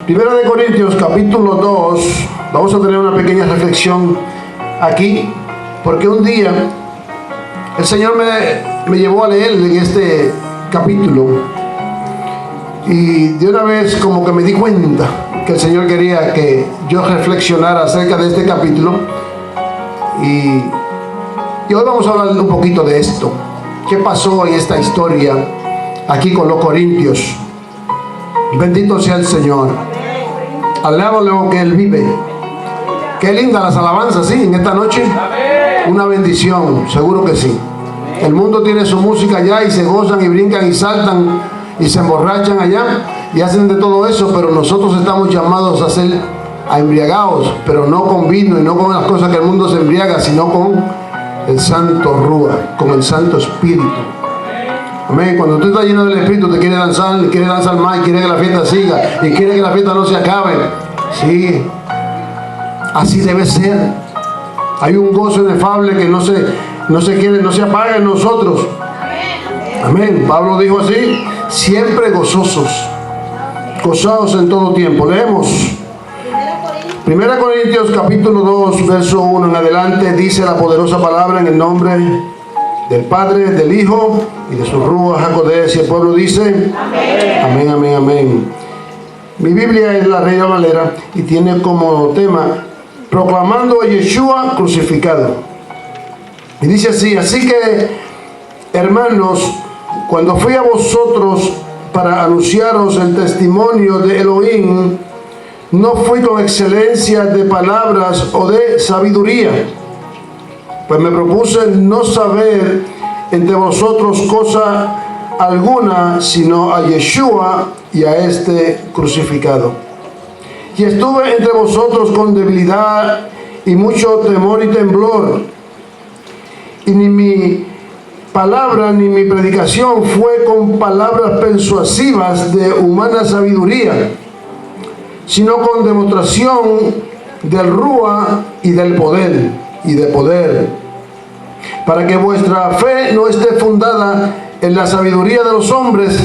Primera de Corintios, capítulo 2. Vamos a tener una pequeña reflexión aquí, porque un día el Señor me llevó a leer en este capítulo y de una vez como que me di cuenta que el Señor quería que yo reflexionara acerca de este capítulo y hoy vamos a hablar un poquito de esto. ¿Qué pasó en esta historia aquí con los corintios? Bendito sea el Señor. Alábalo que Él vive. Qué linda las alabanzas, ¿sí? En esta noche. Una bendición, seguro que sí. El mundo tiene su música allá y se gozan y brincan y saltan y se emborrachan allá y hacen de todo eso, pero nosotros estamos llamados a ser embriagados, pero no con vino y no con las cosas que el mundo se embriaga, sino con el Santo Rúa, con el Santo Espíritu. Amén. Cuando usted está lleno del Espíritu, te quiere danzar más y quiere que la fiesta siga y quiere que la fiesta no se acabe. Sí, así debe ser. Hay un gozo inefable que no se apaga en nosotros. Amén. Pablo dijo así: siempre gozosos, gozados en todo tiempo. Leemos Primera Corintios capítulo 2, verso 1 en adelante. Dice la poderosa palabra en el nombre del Padre, del Hijo y de su Ruach HaKodesh. Y el pueblo dice: amén, amén, amén, amén. Mi Biblia es la Reina Valera y tiene como tema proclamando a Yeshua crucificado. Y dice así: así que, hermanos, cuando fui a vosotros para anunciaros el testimonio de Elohim, no fui con excelencia de palabras o de sabiduría, pues me propuse no saber entre vosotros cosa alguna, sino a Yeshua y a este crucificado. Y estuve entre vosotros con debilidad y mucho temor y temblor, y ni mi palabra ni mi predicación fue con palabras persuasivas de humana sabiduría, sino con demostración del Rúa y del poder, para que vuestra fe no esté fundada en la sabiduría de los hombres,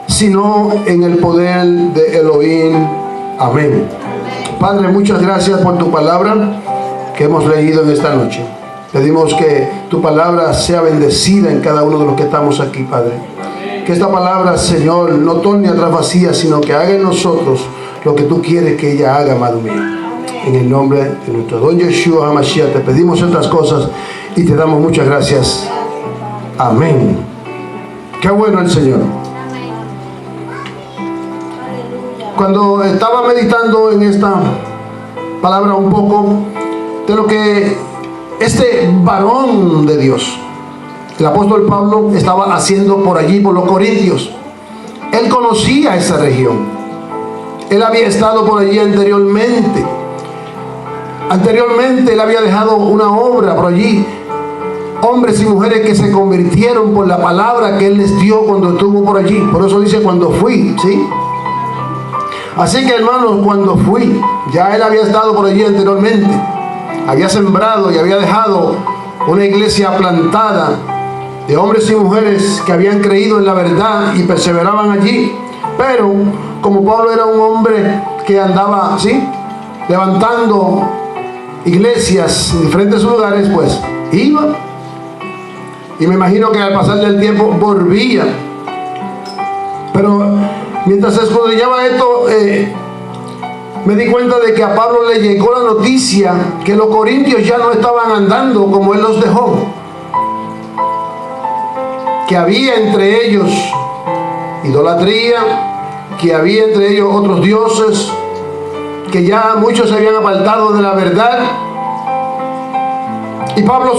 sino en el poder de Elohim. Amén. Padre, muchas gracias por tu palabra que hemos leído en esta noche. Pedimos que tu palabra sea bendecida en cada uno de los que estamos aquí, Padre. Que esta palabra, Señor, no torne atrás vacía, sino que haga en nosotros lo que tú quieres que ella haga, amado mío. En el nombre de nuestro don Yeshua HaMashiach te pedimos estas cosas y te damos muchas gracias. Amén. Qué bueno el Señor. Cuando estaba meditando en esta palabra un poco de lo que este varón de Dios, el apóstol Pablo, estaba haciendo por allí, por los corintios. Él conocía esa región. Él había estado por allí anteriormente. Anteriormente él había dejado una obra por allí. Hombres y mujeres que se convirtieron por la palabra que él les dio cuando estuvo por allí. Por eso dice cuando fui, ¿sí? Así que, hermanos, cuando fui, ya él había estado por allí anteriormente. Había sembrado y había dejado una iglesia plantada de hombres y mujeres que habían creído en la verdad y perseveraban allí. Pero como Pablo era un hombre que andaba, ¿sí?, levantando iglesias en diferentes lugares, pues iba. Y me imagino que al pasar del tiempo volvía. Pero mientras escudriñaba esto, me di cuenta de que a Pablo le llegó la noticia que los corintios ya no estaban andando como él los dejó. Que había entre ellos idolatría, que había entre ellos otros dioses, que ya muchos se habían apartado de la verdad. Y Pablo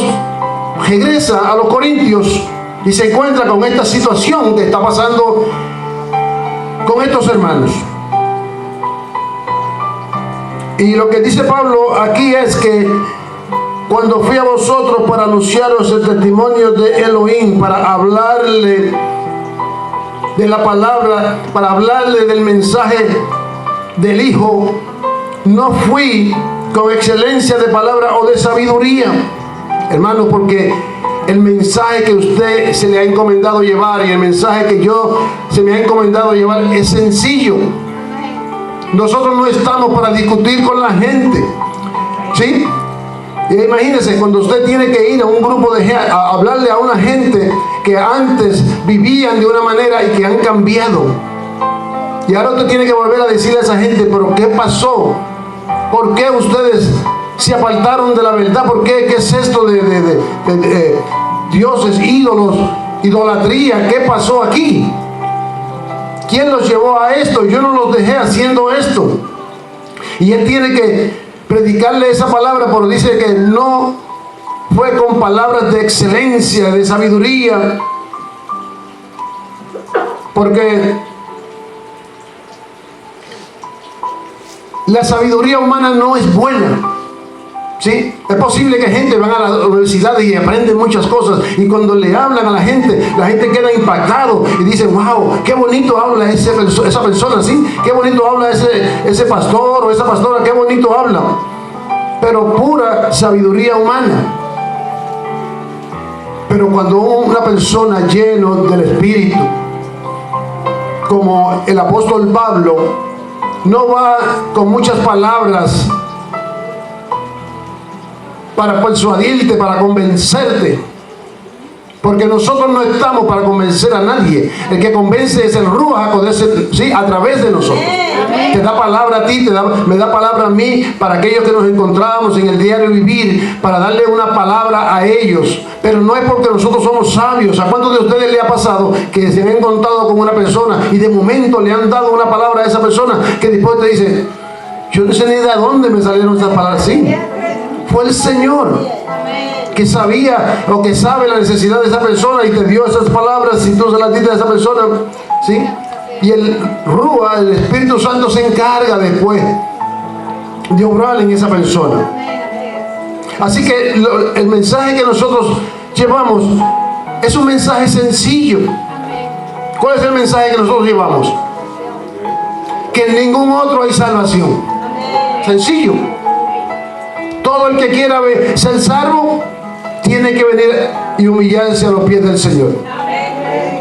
regresa a los corintios y se encuentra con esta situación que está pasando con estos hermanos. Y lo que dice Pablo aquí es que cuando fui a vosotros para anunciaros el testimonio de Elohim, para hablarle de la palabra, para hablarle del mensaje del Hijo, no fui con excelencia de palabra o de sabiduría, hermanos, porque el mensaje que usted se le ha encomendado llevar y el mensaje que yo se me ha encomendado llevar es sencillo. Nosotros no estamos para discutir con la gente, ¿sí? Y imagínense, cuando usted tiene que ir a un grupo de gente, a hablarle a una gente que antes vivían de una manera y que han cambiado. Y ahora usted tiene que volver a decirle a esa gente, pero ¿qué pasó? ¿Por qué ustedes se apartaron de la verdad? ¿Por qué? ¿Qué es esto de dioses, ídolos, idolatría? ¿Qué pasó aquí? ¿Quién los llevó a esto? Yo no los dejé haciendo esto. Y él tiene que predicarle esa palabra, pero dice que no fue con palabras de excelencia, de sabiduría, porque la sabiduría humana no es buena. ¿Sí? Es posible que gente van a la universidad y aprenden muchas cosas, y cuando le hablan a la gente queda impactado y dice, wow, qué bonito habla esa persona, ¿sí? Qué bonito habla ese pastor o esa pastora, qué bonito habla. Pero pura sabiduría humana. Pero cuando una persona llena del Espíritu, como el apóstol Pablo, no va con muchas palabras para persuadirte, para convencerte, porque nosotros no estamos para convencer a nadie. El que convence es el Ruach, ¿sí? A través de nosotros. Te da palabra a ti, me da palabra a mí, para aquellos que nos encontramos en el diario vivir, para darle una palabra a ellos. Pero no es porque nosotros somos sabios. ¿A cuántos de ustedes le ha pasado que se han encontrado con una persona y de momento le han dado una palabra a esa persona que después te dice, yo no sé ni de dónde me salieron esas palabras? Sí, fue el Señor que sabía o que sabe la necesidad de esa persona y te dio esas palabras y tú se las diste a esa persona, ¿sí? Y el Ruach, el Espíritu Santo, se encarga después de obrar en esa persona. Así que el mensaje que nosotros llevamos es un mensaje sencillo. ¿Cuál es el mensaje que nosotros llevamos? Que en ningún otro hay salvación. Sencillo. Todo el que quiera ser salvo tiene que venir y humillarse a los pies del Señor.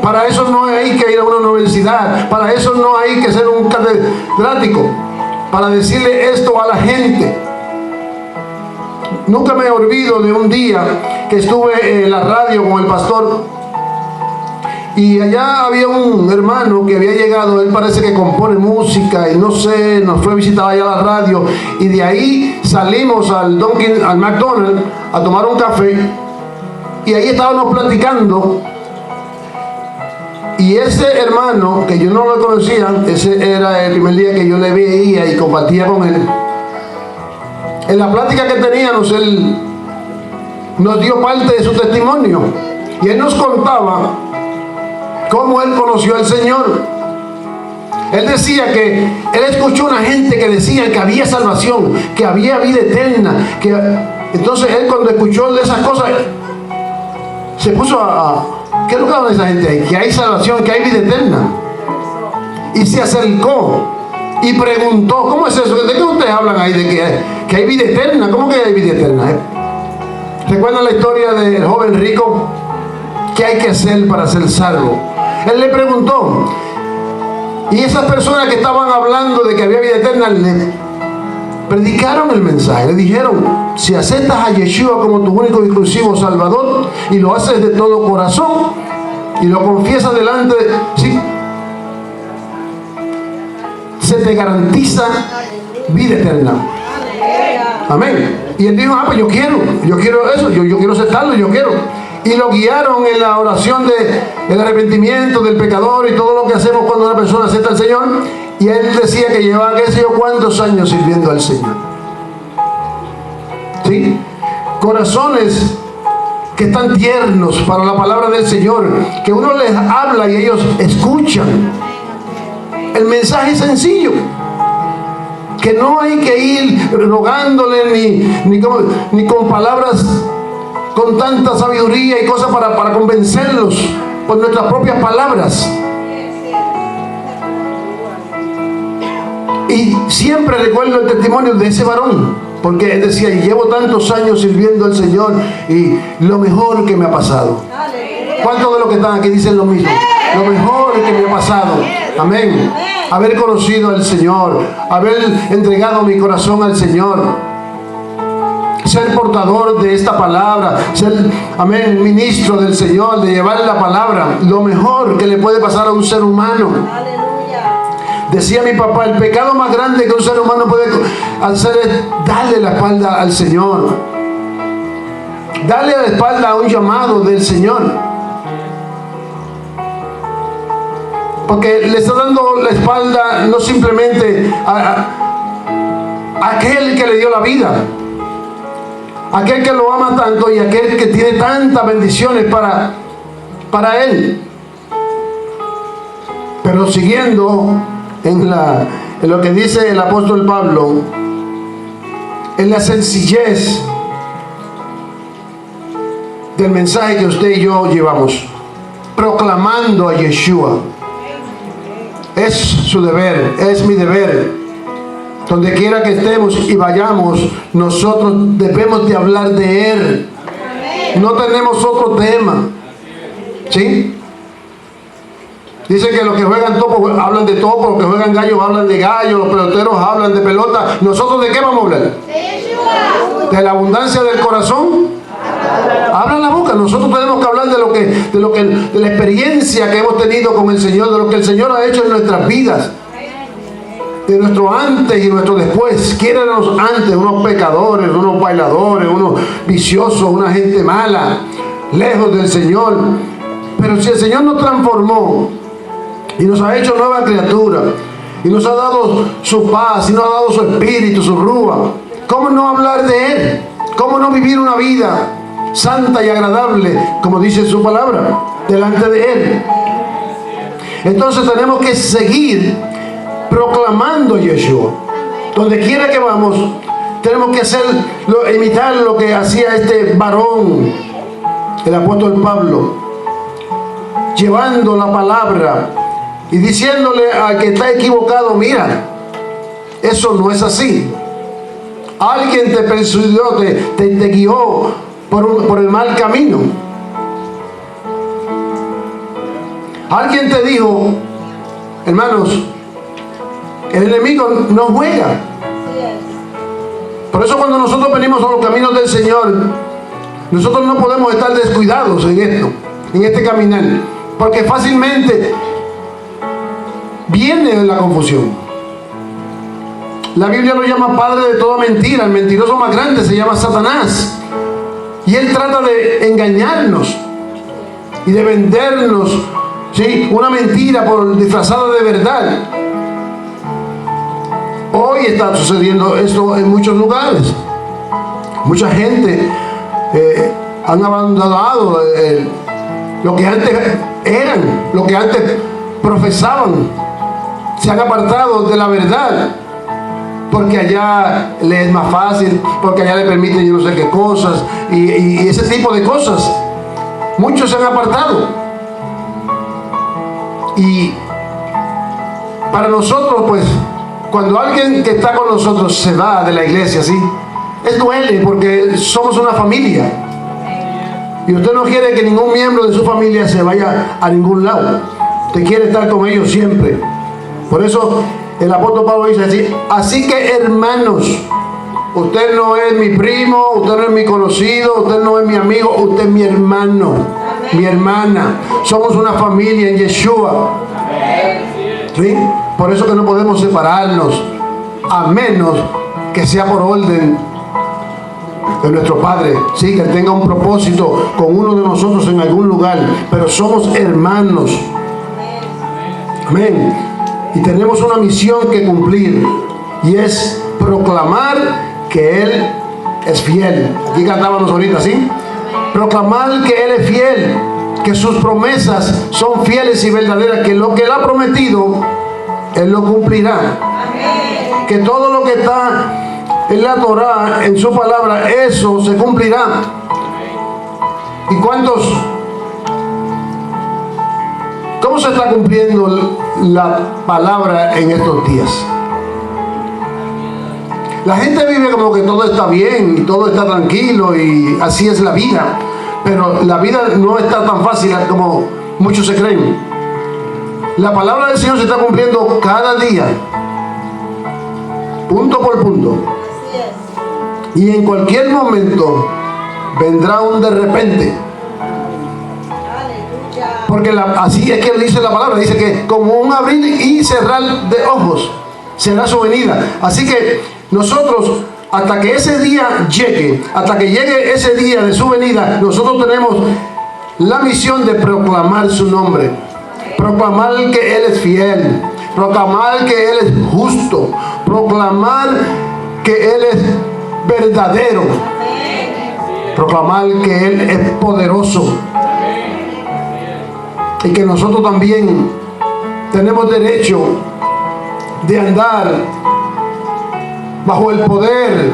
Para eso no hay que ir a una universidad, para eso no hay que ser un catedrático, para decirle esto a la gente. Nunca me olvido de un día que estuve en la radio con el pastor, y allá había un hermano que había llegado. Él parece que compone música y no sé, nos fue a visitar allá a la radio, y de ahí salimos al McDonald's a tomar un café, y ahí estábamos platicando. Y ese hermano, que yo no lo conocía, ese era el primer día que yo le veía y compartía con él. En la plática que teníamos, él nos dio parte de su testimonio, y él nos contaba cómo él conoció al Señor. Él decía que él escuchó a una gente que decía que había salvación, que había vida eterna, entonces él, cuando escuchó de esas cosas, se puso ¿qué es lo que habla esa gente ahí? Que hay salvación, que hay vida eterna. Y se acercó y preguntó, ¿cómo es eso? ¿De qué ustedes hablan ahí? De que hay vida eterna. ¿Cómo que hay vida eterna? ¿Recuerdan la historia del joven rico? ¿Qué hay que hacer para ser salvo? Él le preguntó, y esas personas que estaban hablando de que había vida eterna le predicaron el mensaje. Le dijeron, si aceptas a Yeshua como tu único y exclusivo Salvador y lo haces de todo corazón y lo confiesas delante de sí, se te garantiza vida eterna. Amén. Y él dijo, pues yo quiero eso, yo quiero aceptarlo, yo quiero. Y lo guiaron en la oración del arrepentimiento del pecador y todo lo que hacemos cuando una persona acepta al Señor. Y él decía que llevaba qué sé yo cuántos años sirviendo al Señor. ¿Sí? Corazones que están tiernos para la palabra del Señor, que uno les habla y ellos escuchan. El mensaje es sencillo, que no hay que ir rogándole ni con palabras con tanta sabiduría y cosas para convencerlos por nuestras propias palabras. Y siempre recuerdo el testimonio de ese varón, porque él decía, llevo tantos años sirviendo al Señor y lo mejor que me ha pasado. ¿Cuántos de los que están aquí dicen lo mismo? Lo mejor que me ha pasado. Amén. Haber conocido al Señor, haber entregado mi corazón al Señor, ser portador de esta palabra, ser, amén, ministro del Señor, de llevar la palabra, lo mejor que le puede pasar a un ser humano. Decía mi papá, el pecado más grande que un ser humano puede hacer es darle la espalda al Señor, darle la espalda a un llamado del Señor. Porque le está dando la espalda no simplemente a aquel que le dio la vida, aquel que lo ama tanto y aquel que tiene tantas bendiciones para él. Pero siguiendo en lo que dice el apóstol Pablo, en la sencillez del mensaje que usted y yo llevamos, proclamando a Yeshua. Es su deber, es mi deber. Donde quiera que estemos y vayamos, nosotros debemos de hablar de Él. No tenemos otro tema. ¿Sí? Dice que los que juegan topo hablan de topo, los que juegan gallo hablan de gallo, los peloteros hablan de pelota. ¿Nosotros de qué vamos a hablar? De la abundancia del corazón. Abra la boca. Nosotros tenemos que hablar de la experiencia que hemos tenido con el Señor, de lo que el Señor ha hecho en nuestras vidas, de nuestro antes y nuestro después. ¿Quién eran los antes? Unos pecadores, unos bailadores, unos viciosos, una gente mala, lejos del Señor. Pero si el Señor nos transformó y nos ha hecho nueva criatura y nos ha dado su paz y nos ha dado su espíritu, su rúa, ¿cómo no hablar de Él? ¿Cómo no vivir una vida santa y agradable, como dice su palabra, delante de Él? Entonces tenemos que seguir proclamando a Yeshua. Donde quiera que vamos, tenemos que imitar lo que hacía este varón, el apóstol Pablo, llevando la palabra y diciéndole al que está equivocado: mira, eso no es así. Alguien te persuadió, te guió por el mal camino. Alguien te dijo: hermanos, el enemigo no juega. Por eso cuando nosotros venimos a los caminos del Señor, nosotros no podemos estar descuidados en esto, en este caminar, porque fácilmente viene la confusión. La Biblia lo llama padre de toda mentira. El mentiroso más grande se llama Satanás. Y él trata de engañarnos y de vendernos, ¿sí?, una mentira disfrazada de verdad. Hoy está sucediendo esto en muchos lugares. Mucha gente han abandonado lo que antes eran, lo que antes profesaban. Se han apartado de la verdad, porque allá le es más fácil, porque allá le permiten yo no sé qué cosas, y ese tipo de cosas. Muchos se han apartado. Y para nosotros, pues, cuando alguien que está con nosotros se va de la iglesia, ¿sí?, es duele, porque somos una familia. Y usted no quiere que ningún miembro de su familia se vaya a ningún lado. Usted quiere estar con ellos siempre. Por eso el apóstol Pablo dice así que hermanos, usted no es mi primo, usted no es mi conocido, usted no es mi amigo, usted es mi hermano, mi hermana. Somos una familia en Yeshua. ¿Sí? Por eso que no podemos separarnos, a menos que sea por orden de nuestro Padre, sí, que tenga un propósito con uno de nosotros en algún lugar, pero somos hermanos. Amén. Y tenemos una misión que cumplir, y es proclamar que Él es fiel. Aquí cantábamos ahorita, ¿sí? Proclamar que Él es fiel, que sus promesas son fieles y verdaderas, que lo que Él ha prometido, Él lo cumplirá. Que todo lo que está en la Torah, en su palabra, eso se cumplirá. ¿Y cuántos? ¿Cómo se está cumpliendo la palabra en estos días? La gente vive como que todo está bien y todo está tranquilo y así es la vida. Pero la vida no está tan fácil como muchos se creen. La palabra del Señor se está cumpliendo cada día, punto por punto. Y en cualquier momento vendrá un de repente. Porque así es que dice la palabra, dice que como un abrir y cerrar de ojos será su venida. Así que nosotros, hasta que ese día llegue, hasta que llegue ese día de su venida, nosotros tenemos la misión de proclamar su nombre, proclamar que Él es fiel, proclamar que Él es justo, proclamar que Él es verdadero, proclamar que Él es poderoso, y que nosotros también tenemos derecho de andar bajo el poder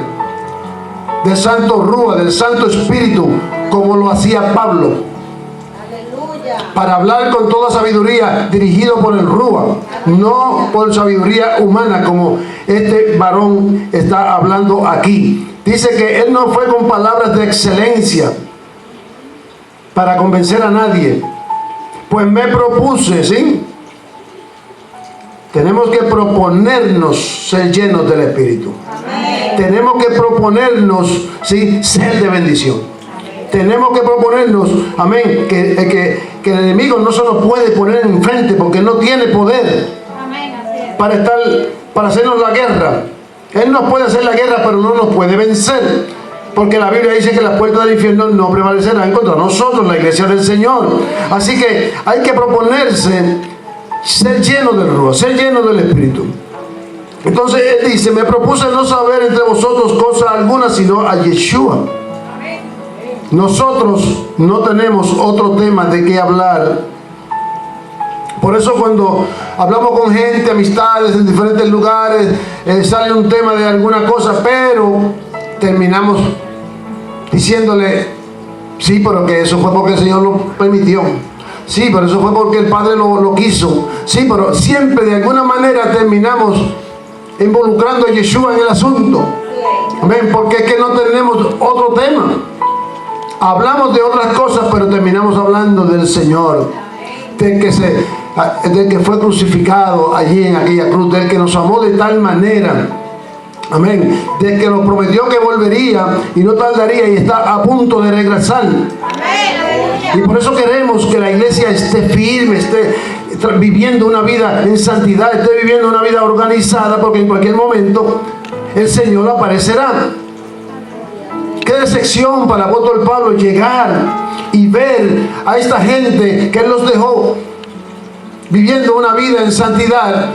del Santo Rúa, del Santo Espíritu, como lo hacía Pablo. Aleluya. Para hablar con toda sabiduría, dirigido por el Rúa, no por sabiduría humana, como este varón está hablando aquí. Dice que él no fue con palabras de excelencia para convencer a nadie, pues me propuse, ¿sí? Tenemos que proponernos ser llenos del Espíritu. Amén. Tenemos que proponernos, ¿sí?, ser de bendición. Amén. Tenemos que proponernos, amén, que el enemigo no se nos puede poner enfrente porque no tiene poder. Amén. Para hacernos la guerra. Él nos puede hacer la guerra, pero no nos puede vencer. Porque la Biblia dice que las puertas del infierno no prevalecerán contra nosotros, la iglesia del Señor. Así que hay que proponerse ser lleno del Ruach, ser lleno del Espíritu. Entonces él dice, me propuse no saber entre vosotros cosa alguna sino a Yeshua. Nosotros no tenemos otro tema de qué hablar. Por eso cuando hablamos con gente, amistades en diferentes lugares, sale un tema de alguna cosa, pero terminamos diciéndole, sí, pero que eso fue porque el Señor lo permitió. Sí, pero eso fue porque el Padre lo quiso. Sí, pero siempre de alguna manera terminamos involucrando a Yeshua en el asunto. Amén, porque es que no tenemos otro tema. Hablamos de otras cosas, pero terminamos hablando del Señor, del que fue crucificado allí en aquella cruz, del que nos amó de tal manera. Amén. Del que nos prometió que volvería y no tardaría y está a punto de regresar. Amén. Y por eso queremos que la iglesia esté firme, esté viviendo una vida en santidad, esté viviendo una vida organizada, porque en cualquier momento el Señor aparecerá. Qué decepción para el apóstol Pablo llegar y ver a esta gente que él los dejó viviendo una vida en santidad,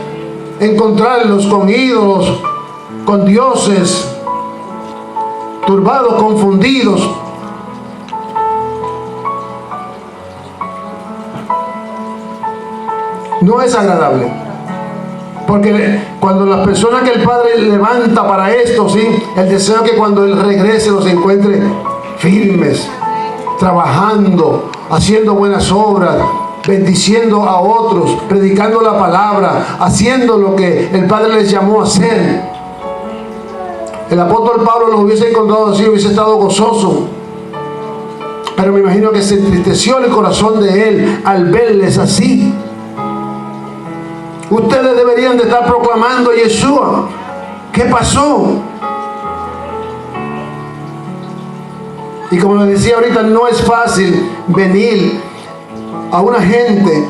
encontrarlos con ídolos, con dioses, turbados, confundidos. No es agradable, porque cuando las personas que el Padre levanta para esto, ¿sí?, el deseo es que cuando Él regrese los encuentre firmes, trabajando, haciendo buenas obras, bendiciendo a otros, predicando la palabra, haciendo lo que el Padre les llamó a hacer. El apóstol Pablo los hubiese encontrado así, hubiese estado gozoso, pero me imagino que se entristeció el corazón de él al verles así. Ustedes deberían de estar proclamando a Yeshua. ¿Qué pasó? Y como les decía ahorita, no es fácil venir a una gente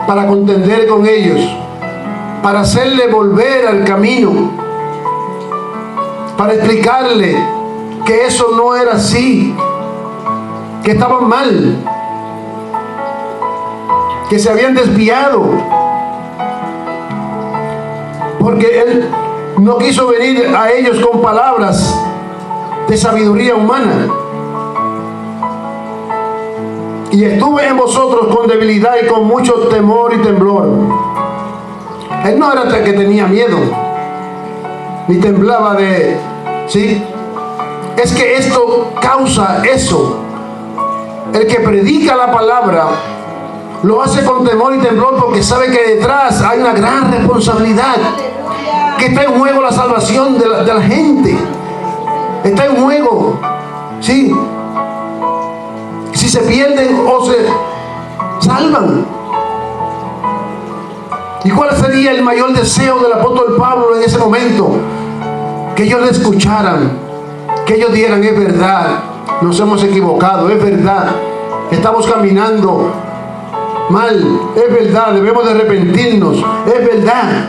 para contender con ellos, para hacerle volver al camino, para explicarle que eso no era así, que estaban mal, que se habían desviado. Porque Él no quiso venir a ellos con palabras de sabiduría humana. Y estuve en vosotros con debilidad y con mucho temor y temblor. Él no era el que tenía miedo, ni temblaba ¿sí? Es que esto causa eso. El que predica la palabra lo hace con temor y temblor porque sabe que detrás hay una gran responsabilidad. Que está en juego la salvación de la gente. Está en juego, ¿sí?, si se pierden o se salvan. ¿Y cuál sería el mayor deseo del apóstol Pablo en ese momento? Que ellos le escucharan, que ellos dieran: es verdad, nos hemos equivocado, es verdad, estamos caminando mal, es verdad, debemos de arrepentirnos, es verdad.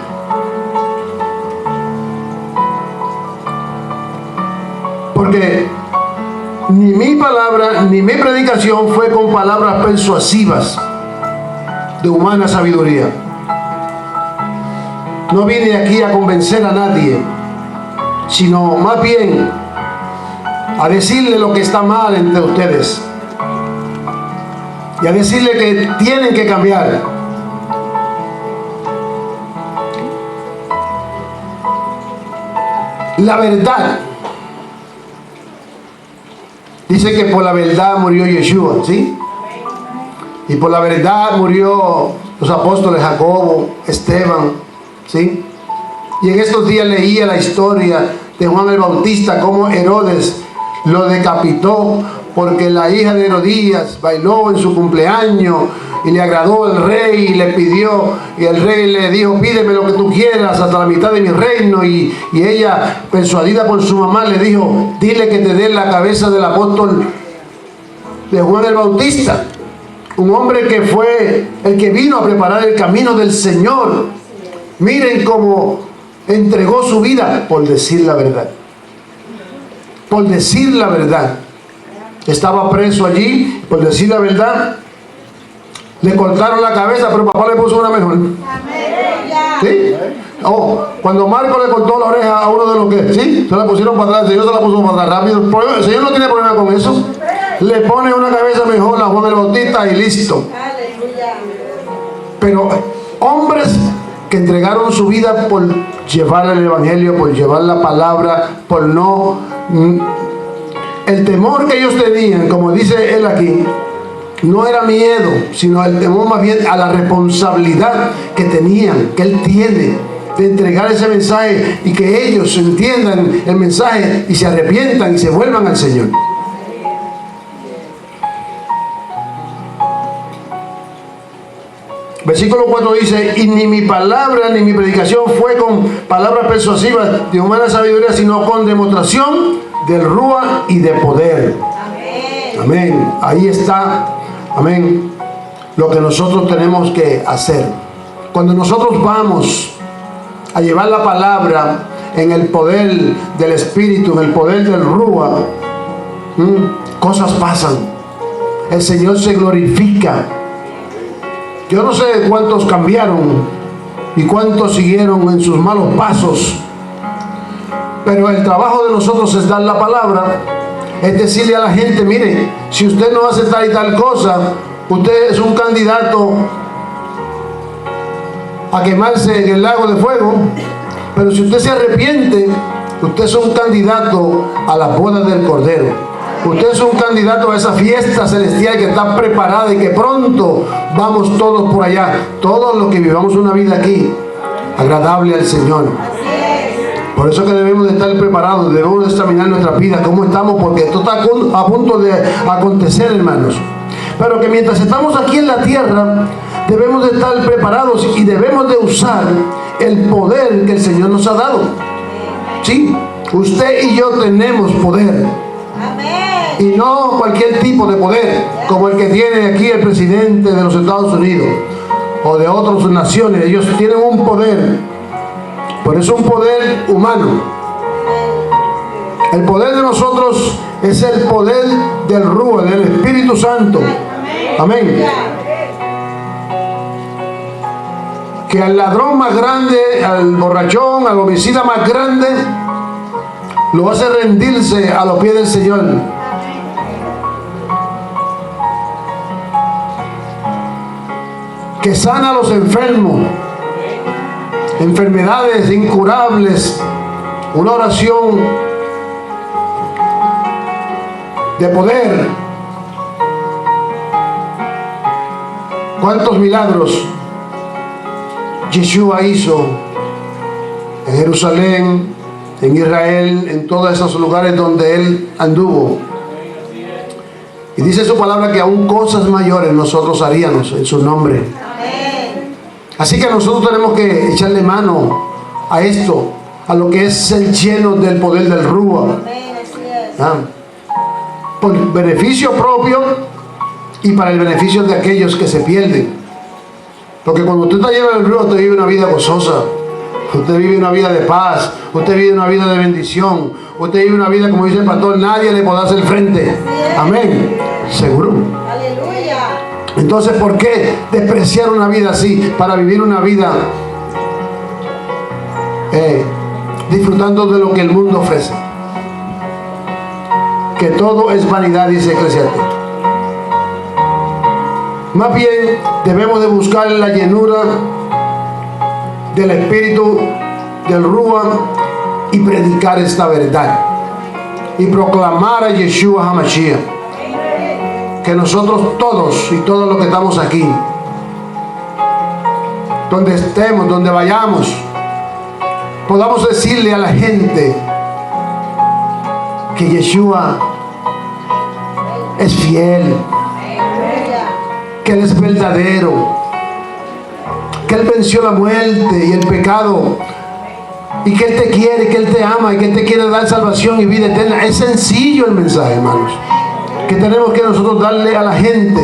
Porque ni mi palabra ni mi predicación fue con palabras persuasivas de humana sabiduría. No vine aquí a convencer a nadie, sino más bien a decirle lo que está mal entre ustedes y a decirle que tienen que cambiar. La verdad. Dice que por la verdad murió Yeshua, ¿sí? Y por la verdad murió los apóstoles Jacobo, Esteban, ¿sí? Y en estos días leía la historia de Juan el Bautista, cómo Herodes lo decapitó porque la hija de Herodías bailó en su cumpleaños y le agradó al rey y le pidió, y el rey le dijo: pídeme lo que tú quieras hasta la mitad de mi reino. Y ella, persuadida por su mamá, le dijo: dile que te dé la cabeza del apóstol de Juan el Bautista, un hombre que fue el que vino a preparar el camino del Señor. Miren cómo entregó su vida por decir la verdad, por decir la verdad. Estaba preso allí por decir la verdad. Le cortaron la cabeza, pero papá le puso una mejor. ¿Sí? Oh, cuando Marco le cortó la oreja a uno de los que, ¿sí? Se la pusieron para atrás, el Señor se la puso para atrás rápido. El Señor no tiene problema con eso. Le pone una cabeza mejor a Juan el Bautista y listo. Pero hombres que entregaron su vida por llevar el evangelio, por llevar la palabra, por no... El temor que ellos tenían, como dice él aquí, no era miedo, sino el temor más bien a la responsabilidad que tenían, que él tiene, de entregar ese mensaje y que ellos entiendan el mensaje y se arrepientan y se vuelvan al Señor. Versículo 4 dice: y ni mi palabra ni mi predicación fue con palabras persuasivas de humana sabiduría, sino con demostración del Rúa y de poder. Amén. Amén. Ahí está, amén, lo que nosotros tenemos que hacer. Cuando nosotros vamos a llevar la palabra en el poder del Espíritu, en el poder del Rúa, cosas pasan. El Señor se glorifica. Yo no sé cuántos cambiaron y cuántos siguieron en sus malos pasos, pero el trabajo de nosotros es dar la palabra, es decirle a la gente: mire, si usted no hace tal y tal cosa, usted es un candidato a quemarse en el lago de fuego, pero si usted se arrepiente, usted es un candidato a las bodas del Cordero. Usted es un candidato a esa fiesta celestial que está preparada y que pronto vamos todos por allá. Todos los que vivamos una vida aquí agradable al Señor. Por eso que debemos de estar preparados, debemos de examinar nuestra vida, cómo estamos, porque esto está a punto de acontecer, hermanos. Pero que mientras estamos aquí en la tierra, debemos de estar preparados y debemos de usar el poder que el Señor nos ha dado. Sí, usted y yo tenemos poder. Y no cualquier tipo de poder, como el que tiene aquí el presidente de los Estados Unidos o de otras naciones. Ellos tienen un poder, pero es un poder humano. El poder de nosotros es el poder del Rúa, del Espíritu Santo. Amén. Que al ladrón más grande, al borrachón, al homicida más grande, lo hace rendirse a los pies del Señor. Que sana a los enfermos, enfermedades incurables, una oración de poder. ¿Cuántos milagros Yeshua hizo en Jerusalén, en Israel, en todos esos lugares donde él anduvo? Y dice su palabra que aún cosas mayores nosotros haríamos en su nombre. Así que nosotros tenemos que echarle mano a esto, a lo que es ser lleno del poder del Rúa. ¿Ah? Por beneficio propio y para el beneficio de aquellos que se pierden. Porque cuando usted está lleno del Rúa, usted vive una vida gozosa. Usted vive una vida de paz, usted vive una vida de bendición, usted vive una vida, como dice el pastor, nadie le podrá hacer frente. Amén. Seguro. Aleluya. Entonces, ¿por qué despreciar una vida así para vivir una vida disfrutando de lo que el mundo ofrece? Que todo es vanidad, dice Eclesiastés. Más bien debemos de buscar la llenura del espíritu del Rúa y predicar esta verdad y proclamar a Yeshua HaMashiach. Que nosotros todos y todos los que estamos aquí, donde estemos, donde vayamos, podamos decirle a la gente que Yeshua es fiel, que Él es verdadero, que Él venció la muerte y el pecado, y que Él te quiere, que Él te ama, y que Él te quiere dar salvación y vida eterna. Es sencillo el mensaje, hermanos, que tenemos que nosotros darle a la gente.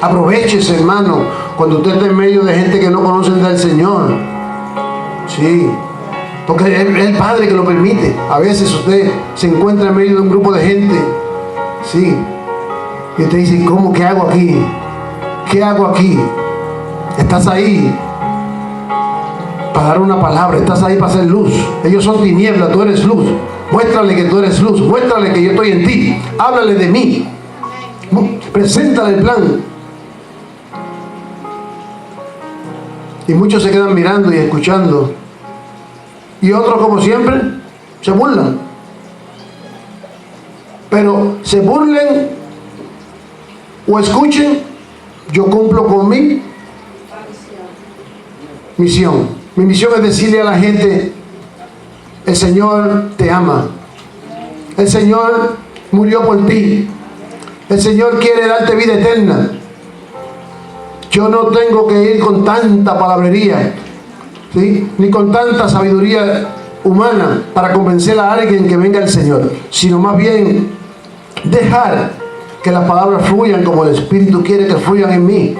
Aprovechese, hermano, cuando usted esté en medio de gente que no conocen del Señor. Sí, porque es el Padre que lo permite. A veces usted se encuentra en medio de un grupo de gente, sí, y usted dice, ¿cómo? ¿Qué hago aquí? ¿Qué hago aquí? Estás ahí para dar una palabra, estás ahí para hacer luz. Ellos son tinieblas, tú eres luz. Muéstrale que tú eres luz, muéstrale que yo estoy en ti. Háblale de mí, preséntale el plan. Y muchos se quedan mirando y escuchando, y otros, como siempre, se burlan. Pero se burlen o escuchen, yo cumplo con mi misión. Mi misión es decirle a la gente, el Señor te ama, el Señor murió por ti, el Señor quiere darte vida eterna. Yo no tengo que ir con tanta palabrería, ¿sí?, ni con tanta sabiduría humana para convencer a alguien que venga al Señor, sino más bien dejar que las palabras fluyan como el Espíritu quiere que fluyan en mí.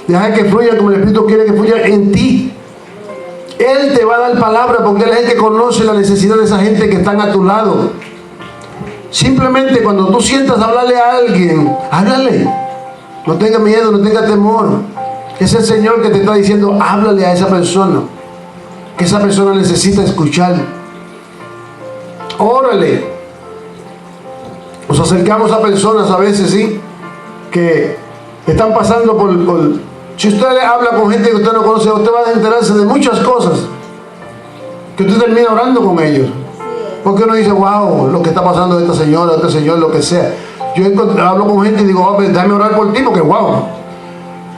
Dejar que fluyan como el Espíritu quiere que fluyan en ti. Él te va a dar palabra porque Él es el que conoce la necesidad de esa gente que están a tu lado. Simplemente cuando tú sientas hablarle a alguien, háblale. No tengas miedo, no tengas temor. Es el Señor que te está diciendo, háblale a esa persona, que esa persona necesita escuchar. Órale. Nos acercamos a personas a veces, sí, que están pasando por si usted habla con gente que usted no conoce, usted va a enterarse de muchas cosas que usted termina orando con ellos. Porque uno dice, wow, lo que está pasando de esta señora, este señor, lo que sea. Yo hablo con gente y digo, oh, déjame orar por ti, porque wow,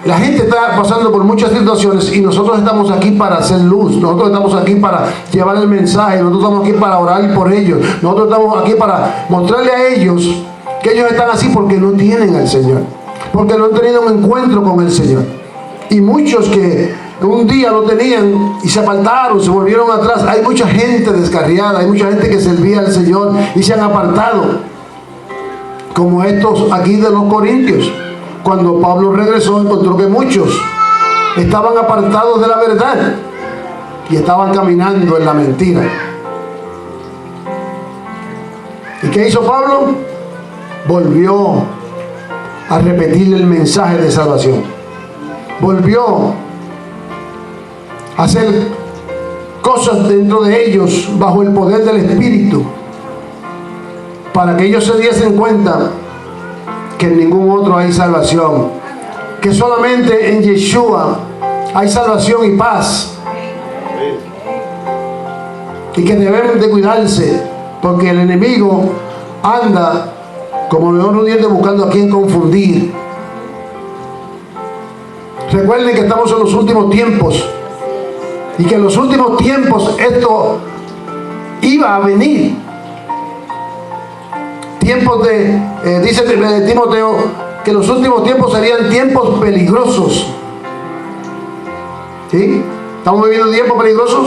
la gente está pasando por muchas situaciones y nosotros estamos aquí para hacer luz. Nosotros estamos aquí para llevar el mensaje. Nosotros estamos aquí para orar por ellos. Nosotros estamos aquí para mostrarle a ellos que ellos están así porque no tienen al Señor, porque no han tenido un encuentro con el Señor. Y muchos que un día lo tenían y se apartaron, se volvieron atrás. Hay mucha gente descarriada, hay mucha gente que servía al Señor y se han apartado, como estos aquí de los Corintios. Cuando Pablo regresó, encontró que muchos estaban apartados de la verdad y estaban caminando en la mentira. ¿Y qué hizo Pablo? Volvió a repetir el mensaje de salvación. Volvió a hacer cosas dentro de ellos bajo el poder del Espíritu, para que ellos se diesen cuenta que en ningún otro hay salvación, que solamente en Yeshua hay salvación y paz, y que deben de cuidarse porque el enemigo anda como león rugiente buscando a quien confundir. Recuerden que estamos en los últimos tiempos y que en los últimos tiempos esto iba a venir. Tiempos dice Timoteo, que los últimos tiempos serían tiempos peligrosos. ¿Sí? ¿Estamos viviendo tiempos peligrosos?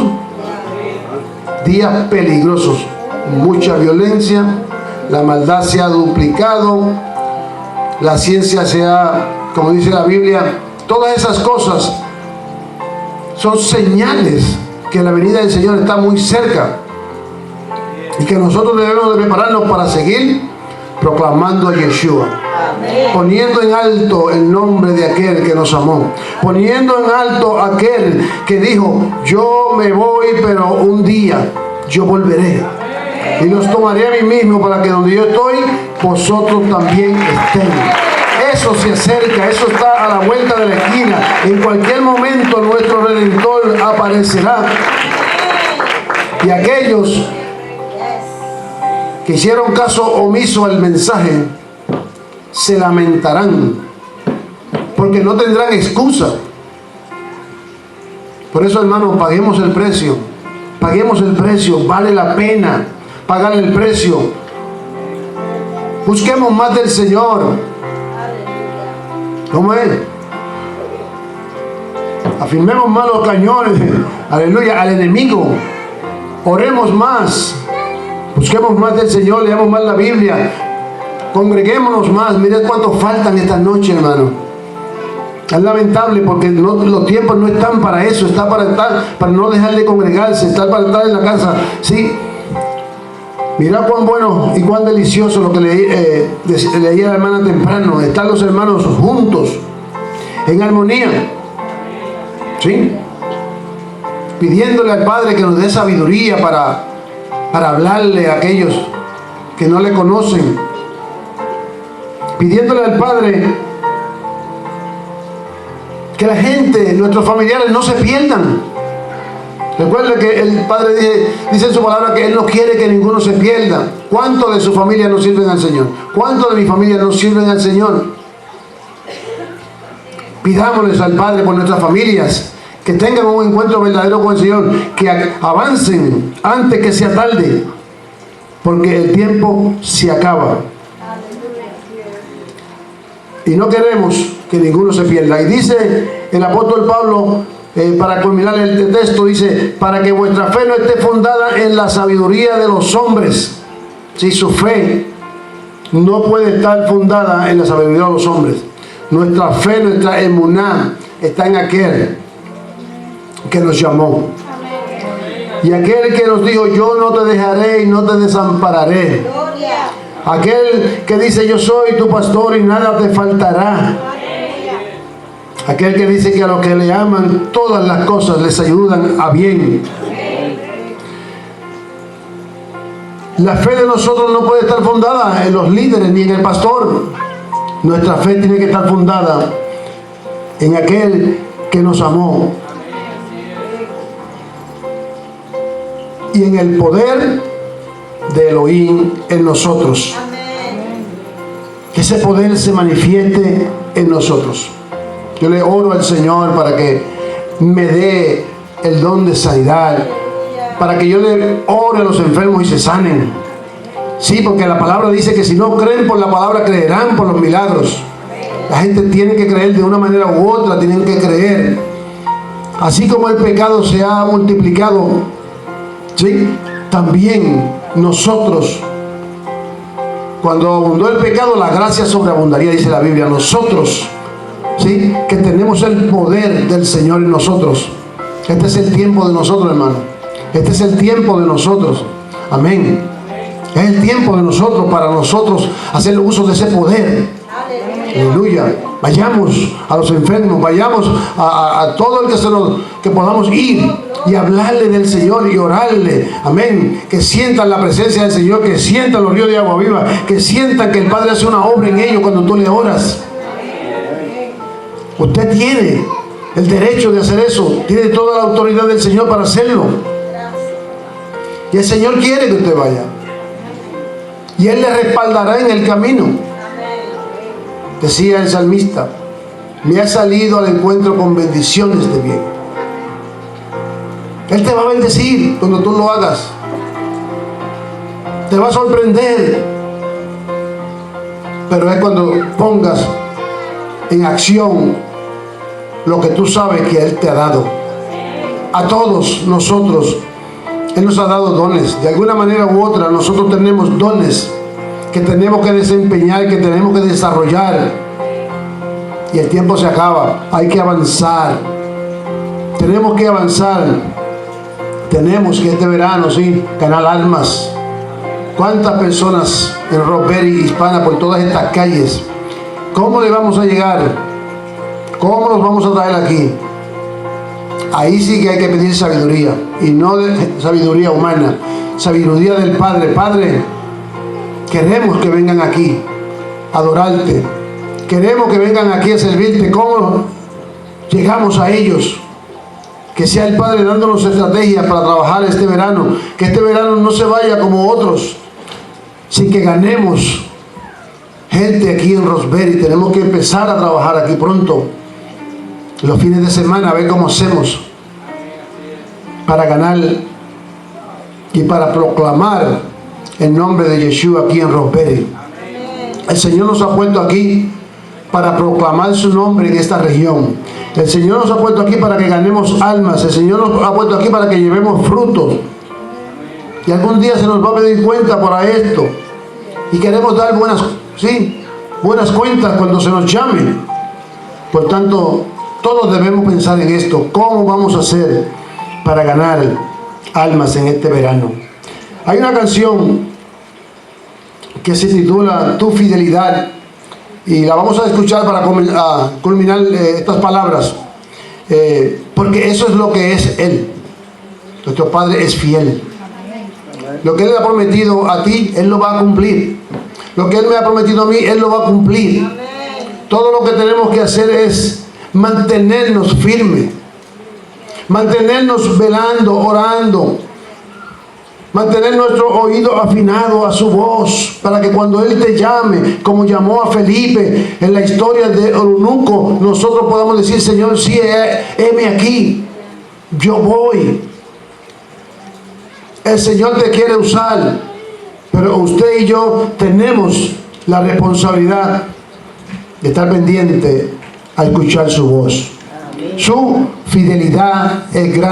Días peligrosos. Mucha violencia, la maldad se ha duplicado, la ciencia se ha, como dice la Biblia, todas esas cosas son señales que la venida del Señor está muy cerca y que nosotros debemos de prepararnos para seguir proclamando a Yeshua, poniendo en alto el nombre de aquel que nos amó, poniendo en alto aquel que dijo: yo me voy, pero un día yo volveré y los tomaré a mí mismo, para que donde yo estoy, vosotros también estén. Eso se acerca, eso está a la vuelta de la esquina. En cualquier momento nuestro Redentor aparecerá. Y aquellos que hicieron caso omiso al mensaje se lamentarán, porque no tendrán excusa. Por eso, hermanos, paguemos el precio. Paguemos el precio. Vale la pena pagar el precio. Busquemos más del Señor. ¿Cómo es? Afirmemos más los cañones, aleluya, al enemigo. Oremos más. Busquemos más del Señor, leamos más la Biblia. Congreguémonos más. Miren cuántos faltan esta noche, hermano. Es lamentable porque los tiempos no están para eso. Está para estar, para no dejar de congregarse, está para estar en la casa. Sí. Mirá cuán bueno y cuán delicioso lo que leía la hermana temprano. Están los hermanos juntos, en armonía, ¿sí? Pidiéndole al Padre que nos dé sabiduría para hablarle a aquellos que no le conocen. Pidiéndole al Padre que la gente, nuestros familiares, no se pierdan. Recuerde que el Padre dice en su palabra que Él no quiere que ninguno se pierda. ¿Cuántos de su familia no sirven al Señor? ¿Cuántos de mi familia no sirven al Señor? Pidámosles al Padre por nuestras familias, que tengan un encuentro verdadero con el Señor, que avancen antes que sea tarde, porque el tiempo se acaba. Y no queremos que ninguno se pierda. Y dice el apóstol Pablo, para culminar el texto, dice: para que vuestra fe no esté fundada en la sabiduría de los hombres. Si su fe no puede estar fundada en la sabiduría de los hombres, nuestra fe, nuestra emuná está en aquel que nos llamó. Y aquel que nos dijo: yo no te dejaré y no te desampararé. Aquel que dice: yo soy tu pastor y nada te faltará. Aquel que dice que a los que le aman todas las cosas les ayudan a bien. La fe de nosotros no puede estar fundada en los líderes ni en el pastor. Nuestra fe tiene que estar fundada en aquel que nos amó y en el poder de Elohim en nosotros. Que ese poder se manifieste en nosotros. Yo le oro al Señor para que me dé el don de sanidad, para que yo le ore a los enfermos y se sanen. Sí, porque la palabra dice que si no creen por la palabra, creerán por los milagros. La gente tiene que creer de una manera u otra, tienen que creer. Así como el pecado se ha multiplicado, ¿sí?, también nosotros, cuando abundó el pecado, la gracia sobreabundaría, dice la Biblia. Nosotros, ¿sí?, que tenemos el poder del Señor en nosotros. Este es el tiempo de nosotros, hermano. Este es el tiempo de nosotros. Amén. Es el tiempo de nosotros, para nosotros hacer uso de ese poder. Aleluya. Vayamos a los enfermos, vayamos a todo el que podamos ir y hablarle del Señor y orarle. Amén. Que sientan la presencia del Señor, que sientan los ríos de agua viva, que sientan que el Padre hace una obra en ellos cuando tú le oras. Usted tiene el derecho de hacer eso, tiene toda la autoridad del Señor para hacerlo. Y el Señor quiere que usted vaya, y Él le respaldará en el camino. Decía el salmista: me ha salido al encuentro con bendiciones de bien. Él te va a bendecir cuando tú lo hagas. Te va a sorprender. Pero es cuando pongas en acción lo que tú sabes que Él te ha dado. a todos nosotros, Él nos ha dado dones. De alguna manera u otra, nosotros tenemos dones que tenemos que desempeñar, que tenemos que desarrollar. Y el tiempo se acaba. Hay que avanzar. Tenemos que avanzar. Tenemos que este verano, sí, ganar almas. ¿Cuántas personas en Rosebery Hispana, por todas estas calles? ¿Cómo le vamos a llegar? ¿Cómo los vamos a traer aquí? Ahí sí que hay que pedir sabiduría, y no de sabiduría humana, sabiduría del Padre. Padre, queremos que vengan aquí a adorarte, queremos que vengan aquí a servirte. ¿Cómo llegamos a ellos? Que sea el Padre dándonos estrategias para trabajar este verano, que este verano no se vaya como otros, sin que ganemos gente aquí en Rosebery. Tenemos que empezar a trabajar aquí pronto, los fines de semana, a ver cómo hacemos para ganar y para proclamar el nombre de Yeshua aquí en Rosebery. El Señor nos ha puesto aquí para proclamar su nombre en esta región. El Señor nos ha puesto aquí para que ganemos almas. El Señor nos ha puesto aquí para que llevemos frutos. Y algún día se nos va a pedir cuenta por esto. Y queremos dar buenas cuentas cuando se nos llame. Por tanto, todos debemos pensar en esto. ¿Cómo vamos a hacer para ganar almas en este verano? Hay una canción que se titula Tu Fidelidad, y la vamos a escuchar para culminar estas palabras, porque eso es lo que es Él. Nuestro Padre es fiel. Lo que Él le ha prometido a ti, Él lo va a cumplir. Lo que Él me ha prometido a mí, Él lo va a cumplir. Todo lo que tenemos que hacer es mantenernos firmes, mantenernos velando, orando, mantener nuestro oído afinado a su voz, para que cuando Él te llame, como llamó a Felipe en la historia de Eunuco, nosotros podamos decir: Señor, sí, heme aquí, yo voy. El Señor te quiere usar, pero usted y yo tenemos la responsabilidad de estar pendiente a escuchar su voz. Su fidelidad es grande.